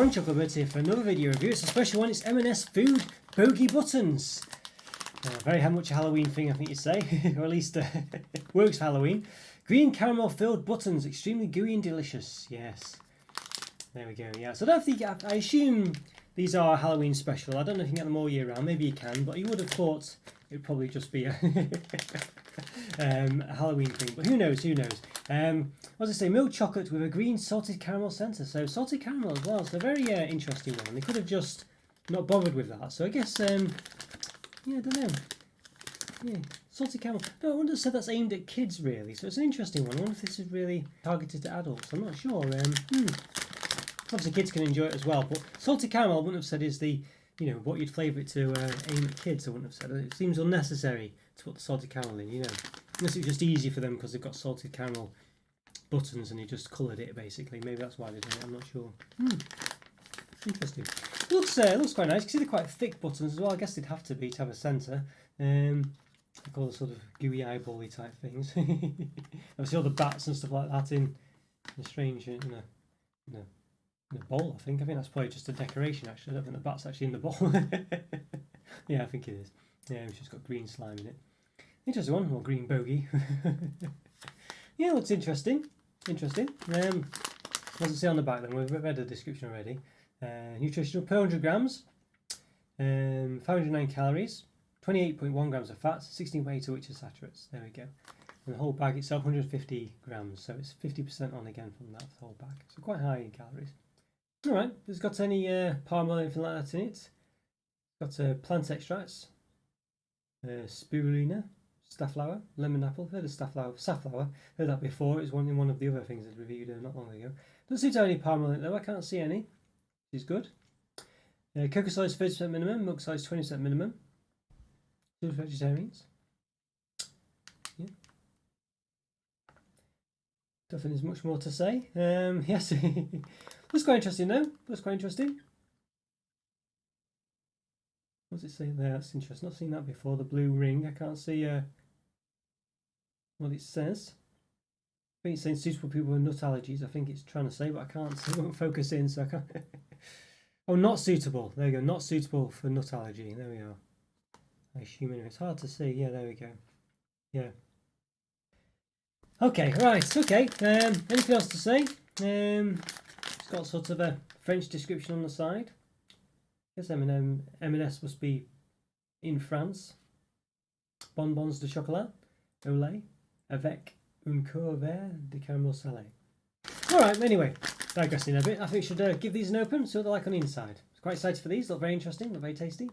everyone, Chocolo here for another video review. It's a special one, it's M&S Food Bogey Buttons. Very much a Halloween thing, I think you'd say, or at least works for Halloween. Green caramel filled buttons, extremely gooey and delicious. Yes, there we go. Yeah, so I don't think, I assume these are a Halloween special. I don't know if you can get them all year round, maybe you can, but you would have thought it would probably just be a, a Halloween thing, but who knows, who knows. As I say, milk chocolate with a green salted caramel centre, so salted caramel as well, so a very interesting one. They could have just not bothered with that, so I guess, yeah, I don't know. Yeah, salted caramel. No, I wouldn't have said that's aimed at kids really, so it's an interesting one. I wonder if this is really targeted to adults, I'm not sure. Obviously kids can enjoy it as well, but salted caramel I wouldn't have said is the, you know, what you'd flavour it to aim at kids. I wouldn't have said it. It seems unnecessary to put the salted caramel in, you know. Unless it was just easy for them because they've got salted caramel buttons and they just coloured it basically. Maybe that's why they did it, I'm not sure. Interesting. Looks quite nice. You can see they're quite thick buttons as well. I guess they'd have to be to have a centre. Like all the sort of gooey eyeball-y type things. Obviously all the bats and stuff like that in a strange, in a bowl, I think. I think that's probably just a decoration actually. I don't think the bat's actually in the bowl. Yeah, I think it is. Yeah, it's just got green slime in it. Interesting one, or green bogey. Yeah, looks interesting. Interesting. As I say on the back then, we've read the description already. Nutritional per 100 grams, 509 calories, 28.1 grams of fat, 16.8 of which are saturates. There we go. And the whole bag itself 150 grams, so it's 50% on again from that whole bag. So quite high in calories. Alright, has it got any palm oil or anything like that in it? Got plant extracts, spirulina, safflower, lemon apple. Heard of safflower. Heard that before. It was in one of the other things I reviewed not long ago. Doesn't seem to have any palm oil in it though. I can't see any. Which is good. Cocoa size 30% minimum, milk size 20% minimum. Two vegetarians. Yeah. Don't think there's much more to say. Yes, looks quite interesting though. Looks quite interesting. What's it saying there? That's interesting. Not seen that before. The blue ring. I can't see what it says. I think it's saying suitable people with nut allergies. I think it's trying to say, but I can't see. It won't focus in, so I can't. Oh, not suitable. There we go. Not suitable for nut allergy. There we are. I assume anyway. It's hard to see. Yeah, there we go. Yeah. Okay, right. Okay. Anything else to say? It's got sort of a French description on the side. I guess M&S must be in France. Bonbons de chocolat au lait avec un cœur vert de caramel salé. Alright, anyway, digressing a bit. I think we should give these an open, see what they're like on the inside. I'm quite excited for these. Look very interesting, look very tasty.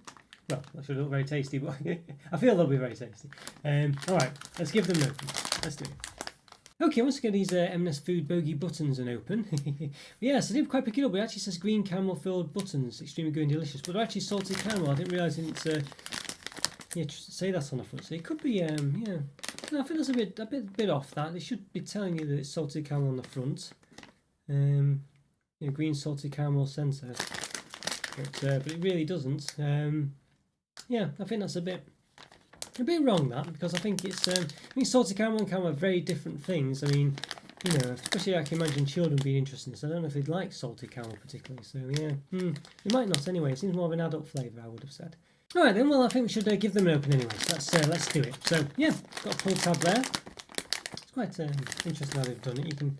Well, they should look very tasty, but I feel they'll be very tasty. Alright, let's give them an open. Let's do it. Okay, once again, these M&S Food Bogey Buttons and open. Yes, I did quite pick it up. It actually says green caramel filled buttons, extremely good and delicious, but they're actually salted caramel. I didn't realise it didn't say that on the front. So it could be, yeah. No, I think that's a bit off that. They should be telling you that it's salted caramel on the front. You know, green salted caramel centre, but it really doesn't. Yeah, I think that's a bit wrong that, because I think it's I mean salted caramel and caramel are very different things. I mean, you know, especially I can imagine children being interested in this. I don't know if they'd like salted caramel particularly, so yeah, they might not anyway. It seems more of an adult flavour, I would have said. Alright then, well I think we should give them an open anyway, so let's do it. So yeah, got a pull tab there. It's quite interesting how they've done it. You can,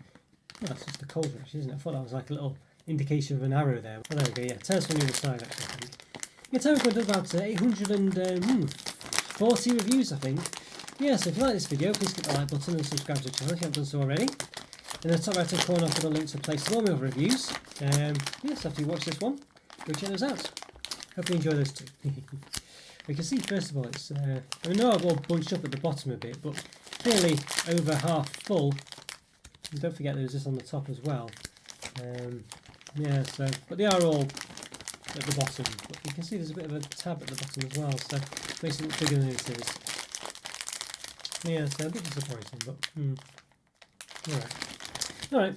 well, that's just the cold actually, isn't it? I thought that was like a little indication of an arrow there. Well, there we go, yeah, tell us on the other side actually, I think. Yeah, Telegram does about 840 reviews, I think. Yeah, so if you like this video, please click the like button and subscribe to the channel if you haven't done so already. In the top right hand corner, I've got a link to place all my other reviews. Yes, after you watch this one, go check those out. Hope you enjoy those too. We can see, first of all, it's, I know I've all bunched up at the bottom a bit, but clearly over half full. And don't forget there's this on the top as well. Yeah, so, but they are all at the bottom, but you can see there's a bit of a tab at the bottom as well, so it makes it look bigger than it is. Yeah, so a bit disappointing, but alright,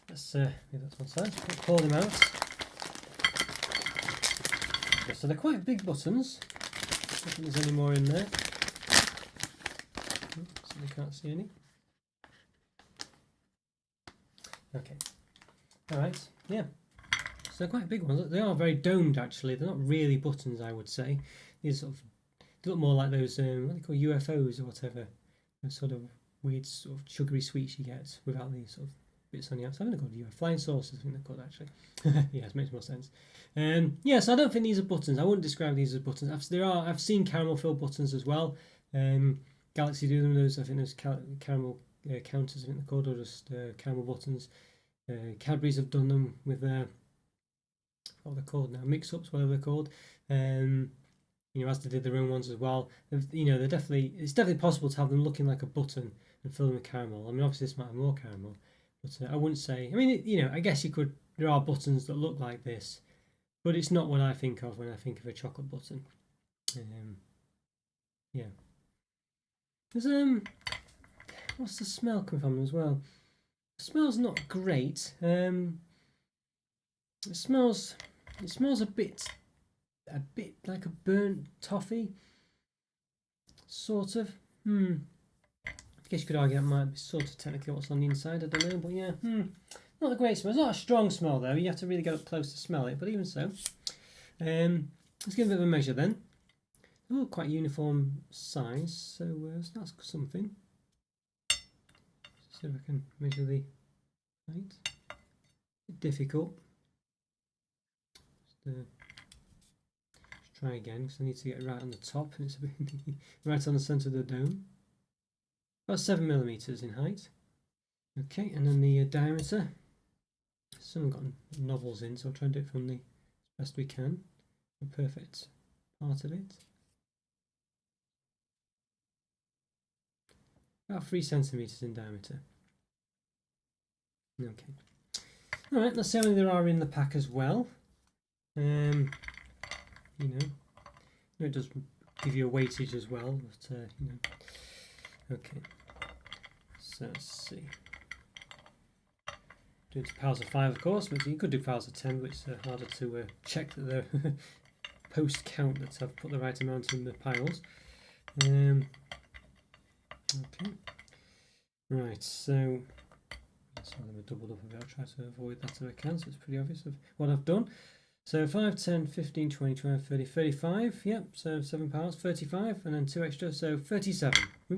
let's leave that to one side, pull them out. Okay, so they're quite big buttons. I don't think there's any more in there, so we can't see any. Okay, alright, yeah. they're quite big ones. They are very domed actually. They're not really buttons, I would say. These sort of, they look more like those what do they call UFOs or whatever. Those sort of weird sort of sugary sweets you get without these sort of bits on the outside. I think they're called flying saucers. I think they're called actually. Yeah, it makes more sense. Yeah, so I don't think these are buttons. I wouldn't describe these as buttons. I've seen caramel filled buttons as well. Galaxy do them. Those I think those caramel counters. I think they're called, or just caramel buttons. Cadbury's have done them with their what they're called now, mix-ups, whatever they're called. You know, as they did their own ones as well. You know, it's definitely possible to have them looking like a button and fill them with caramel. I mean, obviously this might have more caramel, but I wouldn't say. I mean, you know, I guess you could. There are buttons that look like this, but it's not what I think of when I think of a chocolate button. Yeah. There's what's the smell coming from them as well? The smell's not great. It smells a bit like a burnt toffee, sort of. I guess you could argue that might be sort of technically what's on the inside. I don't know, but yeah, not a great smell. It's not a strong smell though. You have to really get up close to smell it. But even so, let's give it a bit of a measure then. They're all quite uniform size, so that's something. See if I can measure the height. Bit difficult. Just try again because I need to get it right on the top, and it's a bit right on the centre of the dome. About 7 millimeters in height. Okay, and then the diameter. Some got novels in, so I'll try and do it from the best we can. The perfect part of it. About 3 centimeters in diameter. Okay. All right, let's see how many there are in the pack as well. You know, it does give you a weightage as well, but you know. Okay. So let's see. Do it to powers of 5, of course, but you could do powers of 10, but it's harder to check that the post count that I've put the right amount in the piles. Okay. Right, so them are doubled up a bit. I'll try to avoid that if I can, so it's pretty obvious of what I've done. So 5, 10, 15, 20, 25, 30, 35. Yep, so 7 pounds, 35, and then 2 extra, so 37. Yeah,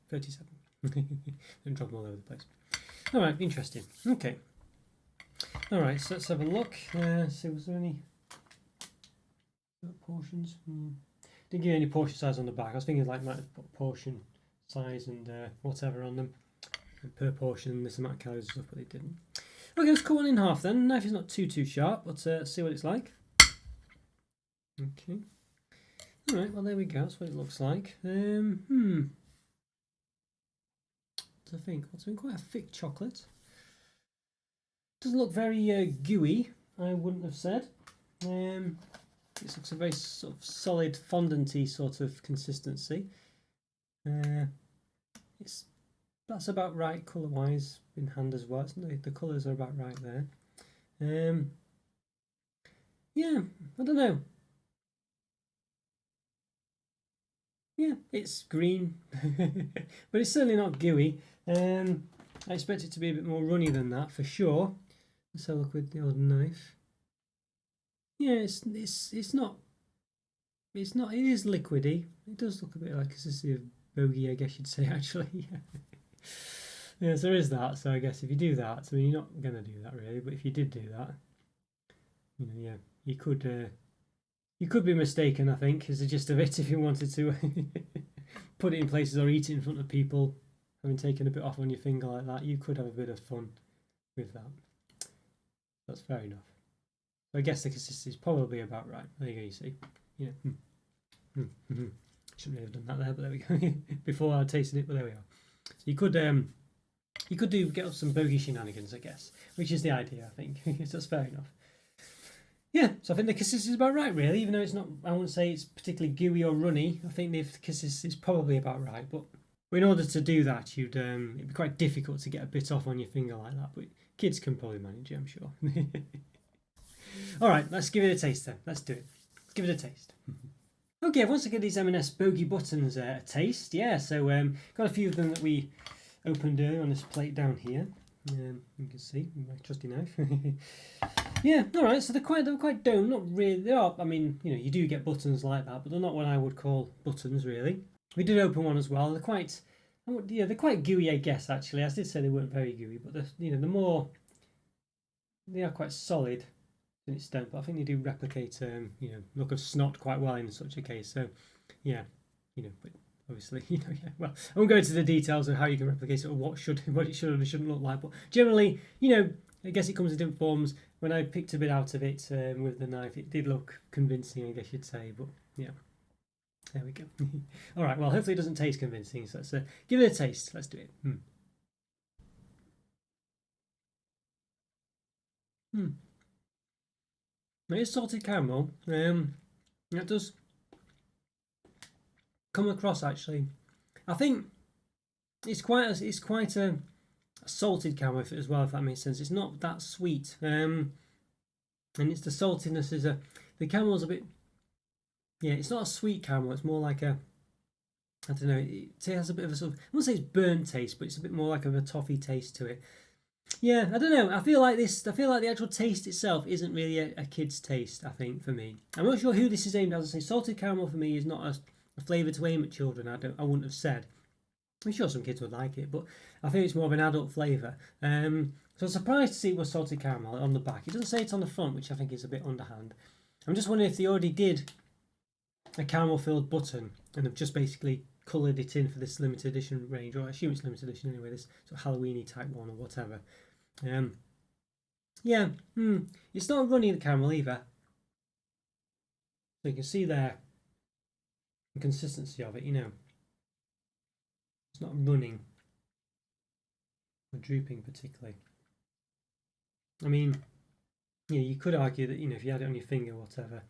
37. Don't drop them all over the place. All right, interesting. Okay. All right, so let's have a look. See, was there any portions? Didn't give you any portion size on the back. I was thinking like might have put portion size and whatever on them, and per portion this amount of calories and stuff, but they didn't. Okay, let's cut one in half then. The knife is not too sharp, but see what it's like. Okay. All right. Well, there we go. That's what it looks like. I think it's been quite a thick chocolate. Doesn't look very gooey, I wouldn't have said. It looks a very sort of solid fondanty sort of consistency. That's about right colour wise in hand as well. The colours are about right there. Yeah, I don't know. Yeah, it's green, but it's certainly not gooey. I expect it to be a bit more runny than that for sure. Let's have a look with the old knife. Yeah, it's not. It is liquidy. It does look a bit like consistency of Bogey, I guess you'd say actually. Yes, there is that. So I guess if you do that, I mean you're not gonna do that really, but if you did do that, you know, yeah, you could be mistaken. I think is the gist of it. If you wanted to put it in places or eat it in front of people, having taken a bit off on your finger like that, you could have a bit of fun with that. That's fair enough. So I guess the consistency is probably about right. There you go. You see, yeah. Shouldn't really have done that there, but there we go. Before I tasted it, but there we are. So you could get up some Bogey shenanigans, I guess, which is the idea, I think. So that's fair enough. Yeah, so I think the consistency is about right, really, even though it's not, I wouldn't say it's particularly gooey or runny. I think the consistency is probably about right, but in order to do that, it'd be quite difficult to get a bit off on your finger like that, but kids can probably manage it, I'm sure. All right, let's give it a taste then. Let's do it. Let's give it a taste. Okay, I've also give these M&S Bogey buttons a taste. Yeah, so got a few of them that we opened earlier on this plate down here. You can see my trusty knife. Yeah, all right. So they're quite dome. Not really. They are. I mean, you do get buttons like that, but they're not what I would call buttons really. We did open one as well. They're quite, yeah, they're quite gooey, I guess. Actually, I did say they weren't very gooey, but the more they are quite solid to an extent. But I think they do replicate, look of snot quite well in such a case. So, yeah, but obviously, yeah. Well, I won't go into the details of how you can replicate it or what it should and shouldn't look like. But generally, I guess it comes in different forms. When I picked a bit out of it with the knife, it did look convincing, I guess you'd say. But yeah, there we go. All right. Well, hopefully it doesn't taste convincing. So let's give it a taste. Let's do it. It's salted caramel. It does come across actually. I think it's quite a salted caramel as well, if that makes sense. It's not that sweet, and it's the saltiness the caramel's a bit. Yeah, it's not a sweet caramel. It's more like a, I don't know. It has a bit of a sort of, I wouldn't say it's burnt taste, but it's a bit more like a toffee taste to it. Yeah, I don't know. I feel like the actual taste itself isn't really a kid's taste. I think for me, I'm not sure who this is aimed at. As I say, salted caramel for me is not a flavour to aim at children. I wouldn't have said. I'm sure some kids would like it, but I think it's more of an adult flavour. So I'm surprised to see it was salted caramel on the back. It doesn't say it on the front, which I think is a bit underhand. I'm just wondering if they already did a caramel filled button and have just basically coloured it in for this limited edition range, or I assume it's limited edition anyway, this sort of Halloweeny type one or whatever. Yeah, it's not runny, the caramel either. So you can see there the consistency of it, It's not running or drooping particularly. I mean, you could argue that, if you had it on your finger or whatever,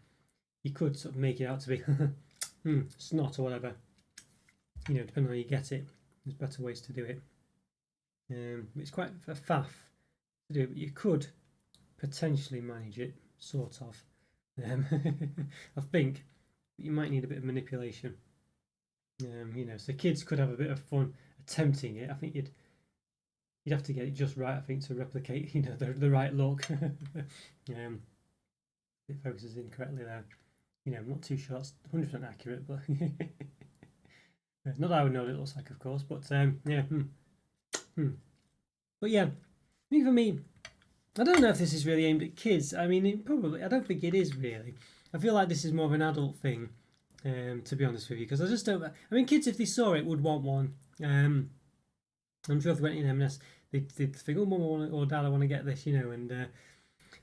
you could sort of make it out to be snot or whatever. Depending on how you get it, there's better ways to do it. It's quite a faff to do, but you could potentially manage it, sort of. I think you might need a bit of manipulation. So kids could have a bit of fun attempting it. I think you'd have to get it just right, I think, to replicate, the right look. It focuses in correctly there. I'm not too sure that's 100% accurate, but not that I would know what it looks like, of course. But yeah, But yeah, I think for me, I don't know if this is really aimed at kids. I mean, I don't think it is really. I feel like this is more of an adult thing, to be honest with you, because I just don't. I mean, kids, if they saw it, would want one. I'm sure if they went in M&S, they'd think, "Oh, Mum or Dad, I want to get this," And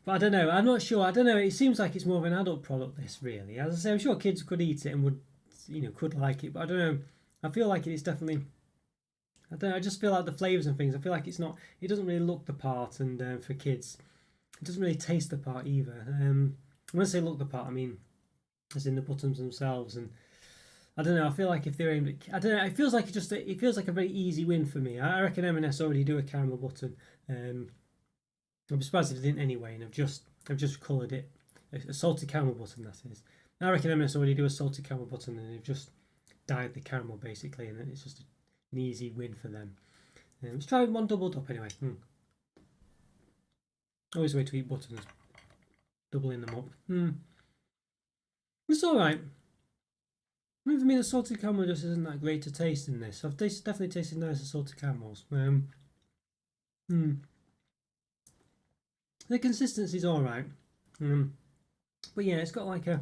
but I don't know. I'm not sure. I don't know. It seems like it's more of an adult product. This really, as I say, I'm sure kids could eat it and would, could like it. But I don't know. I feel like it's definitely. I don't know. I just feel like the flavors and things. I feel like it's not. It doesn't really look the part, and for kids, it doesn't really taste the part either. When I say look the part, I mean as in the buttons themselves. And I don't know. I feel like if they're aimed at, I don't know. It feels like it feels like a very easy win for me. I reckon M&S already do a caramel button. I'd be surprised if they didn't anyway, and I've just coloured it a salted caramel button. That is. I reckon M&S already do a salted caramel button, and they've just dyed the caramel basically, and then it's just an easy win for them. Let's try one doubled up anyway. Always a way to eat buttons, doubling them up. It's all right. I mean, for me, the salted caramel just isn't that great to taste in this. I've definitely tasted nicer salted caramels. The consistency's all right. But yeah, it's got like a.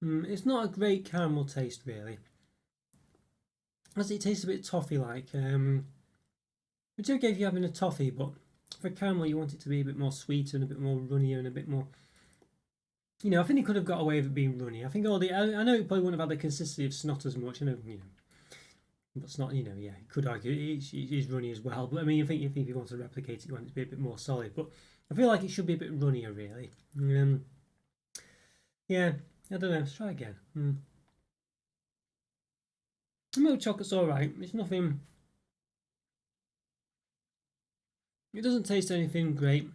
It's not a great caramel taste really. As it tastes a bit toffee-like. Which okay if you're having a toffee, but for caramel you want it to be a bit more sweet and a bit more runnier and a bit more. I think it could have got away with it being runny. I think I know it probably wouldn't have had the consistency of snot as much. But snot, yeah, you could argue it is runny as well. But I mean, I think if you want to replicate it, you want it to be a bit more solid. But I feel like it should be a bit runnier, really. Yeah, I don't know. Let's try again. The milk chocolate's all right. It's nothing. It doesn't taste anything great.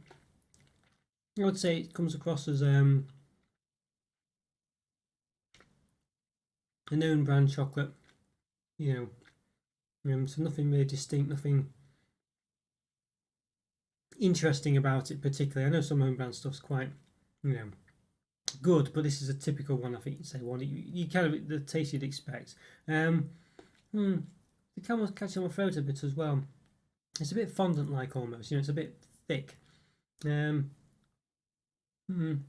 I would say it comes across as a known brand chocolate. So nothing really distinct, nothing interesting about it particularly. I know some home brand stuff's quite, you know, good, but this is a typical one. I think you'd say one you kind of the taste you'd expect. The camel's catching my throat a bit as well. It's a bit fondant like almost, you know, it's a bit thick. Um, mm,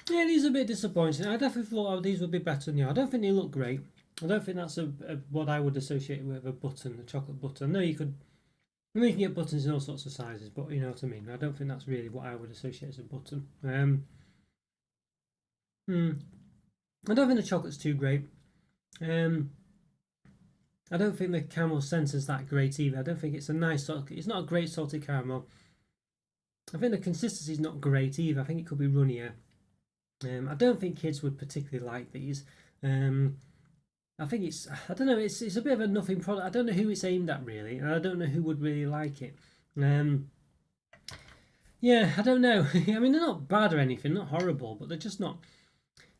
yeah, these are a bit disappointing. I definitely thought these would be better than you. I don't think they look great. I don't think that's what I would associate with a button, a chocolate button. No, you could. I mean, you can get buttons in all sorts of sizes, but you know what I mean. I don't think that's really what I would associate as a button. I don't think the chocolate's too great. I don't think the caramel centre's that great either. I don't think it's a nice salt. It's not a great salty caramel. I think the consistency's not great either. I think it could be runnier. I don't think kids would particularly like these. I think it's, I don't know, it's a bit of a nothing product. I don't know who it's aimed at really, and I don't know who would really like it. Yeah, I don't know. I mean, they're not bad or anything, not horrible, but they're just not.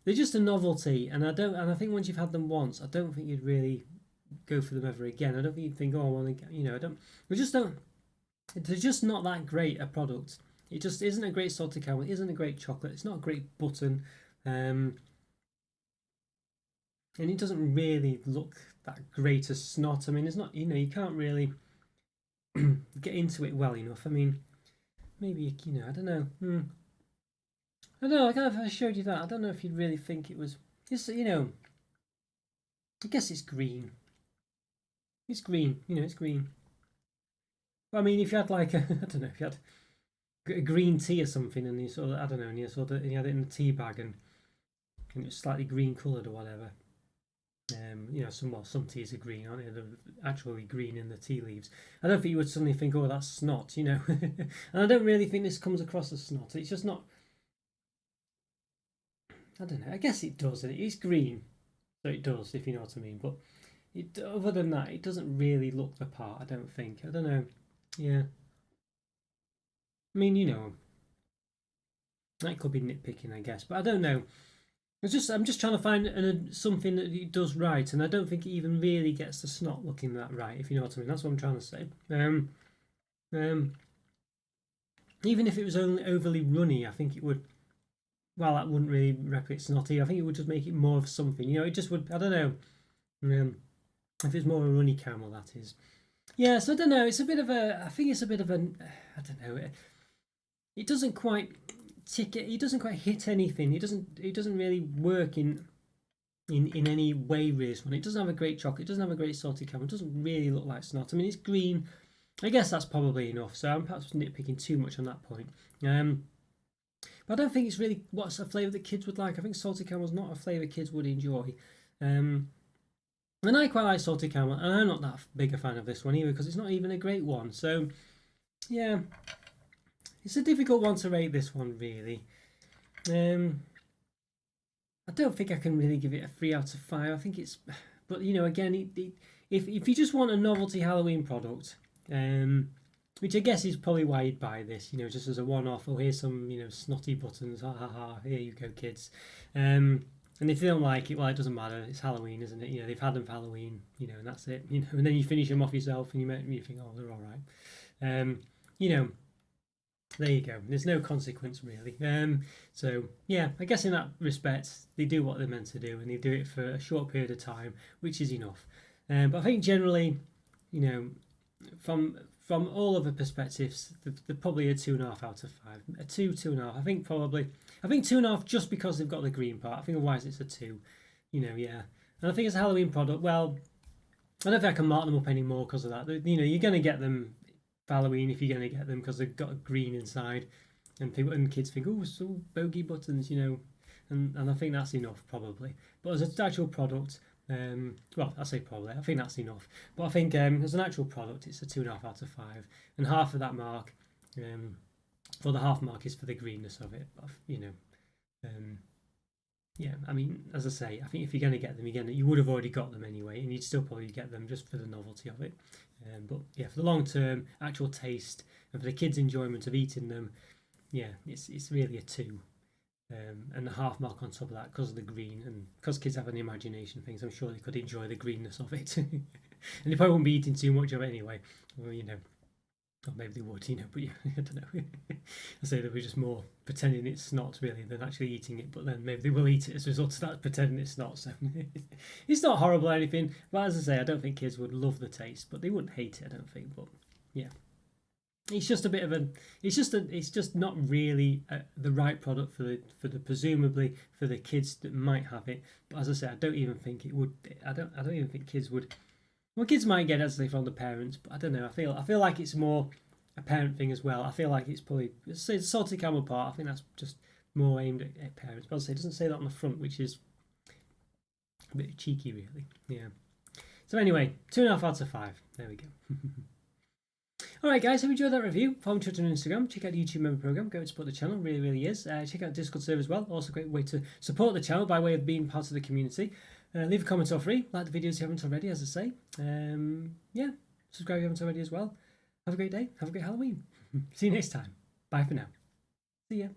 They're just a novelty, and I think once you've had them once, I don't think you'd really go for them ever again. I don't think you'd think, oh, I want to, you know, I don't. We just don't. They're just not that great a product. It just isn't a great salted caramel. It isn't a great chocolate. It's not a great button. And it doesn't really look that great as snot. I mean, it's not, you know, you can't really get into it well enough. I mean, maybe, you know, I don't know. I don't know, I kind of, if I showed you that, I don't know if you'd really think it was, just, you know, I guess it's green. It's green, you know, it's green. But I mean, if you had like, I don't know, if you had a green tea or something and you sort of, I don't know, and you had it in a tea bag and it was slightly green coloured or whatever. You know, some teas are green, aren't they? They're actually green in the tea leaves. I don't think you would suddenly think, oh, that's snot, you know. And I don't really think this comes across as snot. It's just not. I don't know. I guess it does. It's green, so it does, if you know what I mean. But other than that, it doesn't really look the part. I don't think. I don't know. Yeah. I mean, you know, that could be nitpicking, I guess, but I don't know. I'm just trying to find something that it does right, and I don't think it even really gets the snot looking that right. If you know what I mean, that's what I'm trying to say. Um, even if it was only overly runny, I think it would. Well, that wouldn't really replicate snotty. I think it would just make it more of something. You know, it just would. I don't know. If it's more a runny caramel, that is. Yeah, so I don't know. It's a bit of a. I think it's a bit of a. I don't know. It doesn't quite tick it. It doesn't quite hit anything. It doesn't. It doesn't really work in any way. This one. It doesn't have a great chocolate. It doesn't have a great salty caramel. It doesn't really look like snot. I mean, it's green. I guess that's probably enough. So I'm perhaps nitpicking too much on that point. But I don't think it's really what's a flavour that kids would like. I think salted caramel's not a flavour kids would enjoy. And I quite like salted caramel, and I'm not that big a fan of this one either because it's not even a great one. So, yeah, it's a difficult one to rate, this one, really. I don't think I can really give it a 3 out of 5. I think it's, but you know, again, if you just want a novelty Halloween product, which I guess is probably why you'd buy this, you know, just as a one-off. Oh, here's some, you know, snotty buttons. Ha ha ha! Here you go, kids. And if they don't like it, well, it doesn't matter. It's Halloween, isn't it? You know, they've had them for Halloween, you know, and that's it. You know, and then you finish them off yourself, and you think, oh, they're all right. You know, there you go. There's no consequence really. So yeah, I guess in that respect, they do what they're meant to do, and they do it for a short period of time, which is enough. But I think generally, you know, from all other perspectives, they're probably a 2.5 out of 5. A 2.5. I think 2.5 just because they've got the green part. I think otherwise it's a 2. You know, yeah. And I think it's a Halloween product. Well, I don't think I can mark them up anymore because of that. You know, you're going to get them for Halloween if you're going to get them because they've got a green inside, and people and kids think, oh, so bogey buttons, you know, and I think that's enough probably. But as an actual product, well, I say probably. I think that's enough. But I think as an actual product, it's a 2.5 out of 5, and half of that mark, well, the half mark is for the greenness of it. But you know, yeah. I mean, as I say, I think if you're going to get them, you would have already got them anyway, and you'd still probably get them just for the novelty of it. But yeah, for the long term, actual taste, and for the kids' enjoyment of eating them, yeah, it's really a 2. And the half mark on top of that because of the green, and because kids have an imagination things, I'm sure they could enjoy the greenness of it. And they probably won't be eating too much of it anyway. Well, you know. Or maybe they would, you know, but yeah, I don't know. I say they were just more pretending it's snot really than actually eating it, but then maybe they will eat it as a result of that pretending it's not. So it's not horrible or anything, but as I say, I don't think kids would love the taste, but they wouldn't hate it, I don't think. But yeah, it's just a bit of a, it's just not really the right product for the presumably for the kids that might have it. But as I say, I don't even think it would. I don't even think kids would. Well, kids might get it as they from the parents, but I don't know. I feel like it's more a parent thing as well. I feel like it's probably it's salted caramel part. I think that's just more aimed at parents. But as I say, it doesn't say that on the front, which is a bit cheeky, really. Yeah. So anyway, 2.5 out of 5. There we go. Alright guys, hope you enjoyed that review. Follow me on Twitter and Instagram. Check out the YouTube member program. Go and support the channel. Really, really is. Check out Discord server as well. Also a great way to support the channel by way of being part of the community. Leave a comment or free. Like the videos if you haven't already, as I say. Yeah, subscribe if you haven't already as well. Have a great day. Have a great Halloween. See you next time. Bye for now. See ya.